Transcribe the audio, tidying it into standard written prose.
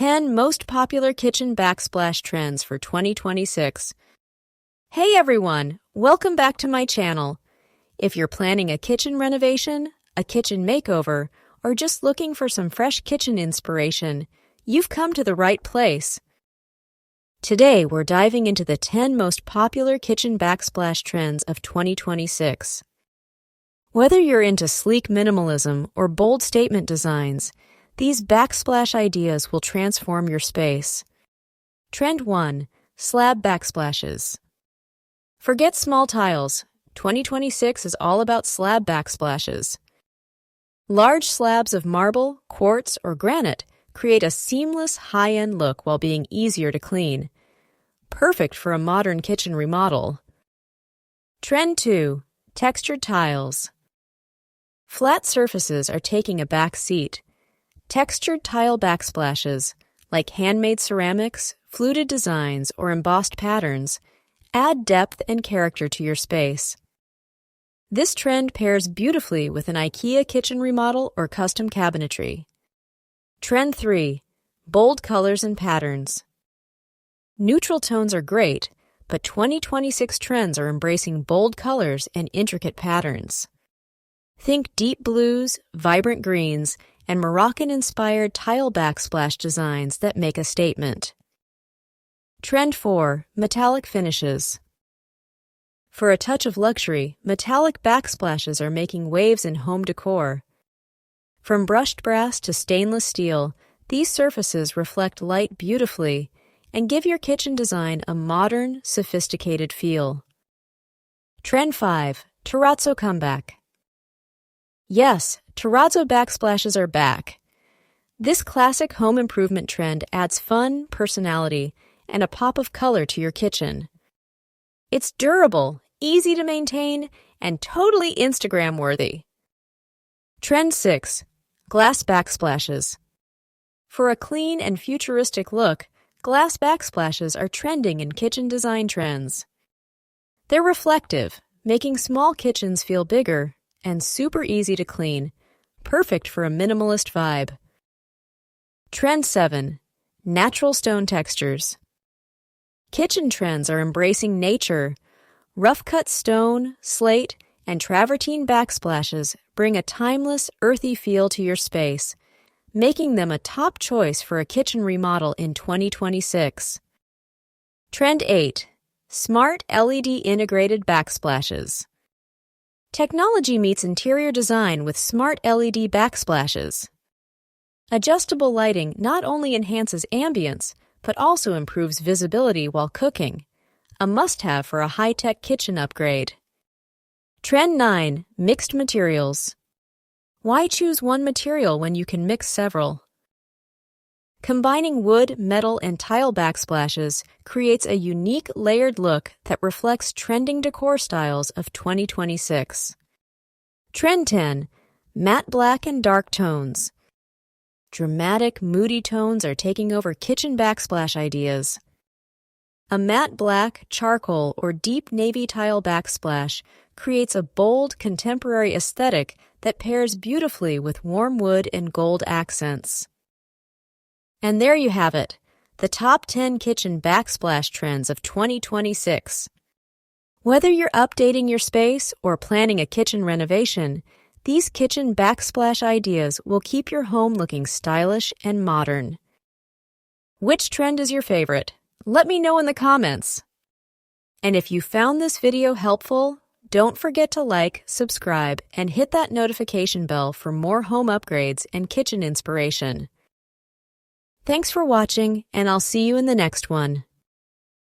10 Most Popular Kitchen Backsplash Trends for 2026. Hey everyone, welcome back to my channel. If you're planning a kitchen renovation, a kitchen makeover, or just looking for some fresh kitchen inspiration, you've come to the right place. Today, we're diving into the 10 most popular kitchen backsplash trends of 2026. Whether you're into sleek minimalism or bold statement designs, these backsplash ideas will transform your space. Trend 1. Slab backsplashes. Forget small tiles. 2026 is all about slab backsplashes. Large slabs of marble, quartz, or granite create a seamless, high-end look while being easier to clean. Perfect for a modern kitchen remodel. Trend 2. Textured tiles. Flat surfaces are taking a back seat. Textured tile backsplashes, like handmade ceramics, fluted designs, or embossed patterns, add depth and character to your space. This trend pairs beautifully with an IKEA kitchen remodel or custom cabinetry. Trend 3. Bold colors and patterns. Neutral tones are great, but 2026 trends are embracing bold colors and intricate patterns. Think deep blues, vibrant greens, and Moroccan-inspired tile backsplash designs that make a statement. Trend 4. Metallic finishes. For a touch of luxury, metallic backsplashes are making waves in home decor. From brushed brass to stainless steel, these surfaces reflect light beautifully and give your kitchen design a modern, sophisticated feel. Trend 5. Terrazzo comeback. Yes, terrazzo backsplashes are back. This classic home improvement trend adds fun, personality, and a pop of color to your kitchen. It's durable, easy to maintain, and totally Instagram-worthy. Trend 6. Glass backsplashes. For a clean and futuristic look, glass backsplashes are trending in kitchen design trends. They're reflective, making small kitchens feel bigger and super easy to clean, perfect for a minimalist vibe. Trend 7. Natural stone textures. Kitchen trends are embracing nature. Rough-cut stone, slate, and travertine backsplashes bring a timeless, earthy feel to your space, making them a top choice for a kitchen remodel in 2026. Trend 8. Smart LED integrated backsplashes. Technology meets interior design with smart LED backsplashes. Adjustable lighting not only enhances ambience, but also improves visibility while cooking, a must-have for a high-tech kitchen upgrade. Trend 9. Mixed materials. Why choose one material when you can mix several? Combining wood, metal, and tile backsplashes creates a unique layered look that reflects trending decor styles of 2026. Trend 10. Matte black and dark tones. Dramatic, moody tones are taking over kitchen backsplash ideas. A matte black, charcoal, or deep navy tile backsplash creates a bold, contemporary aesthetic that pairs beautifully with warm wood and gold accents. And there you have it, the top 10 kitchen backsplash trends of 2026. Whether you're updating your space or planning a kitchen renovation, these kitchen backsplash ideas will keep your home looking stylish and modern. Which trend is your favorite? Let me know in the comments. And if you found this video helpful, don't forget to like, subscribe, and hit that notification bell for more home upgrades and kitchen inspiration. Thanks for watching, and I'll see you in the next one.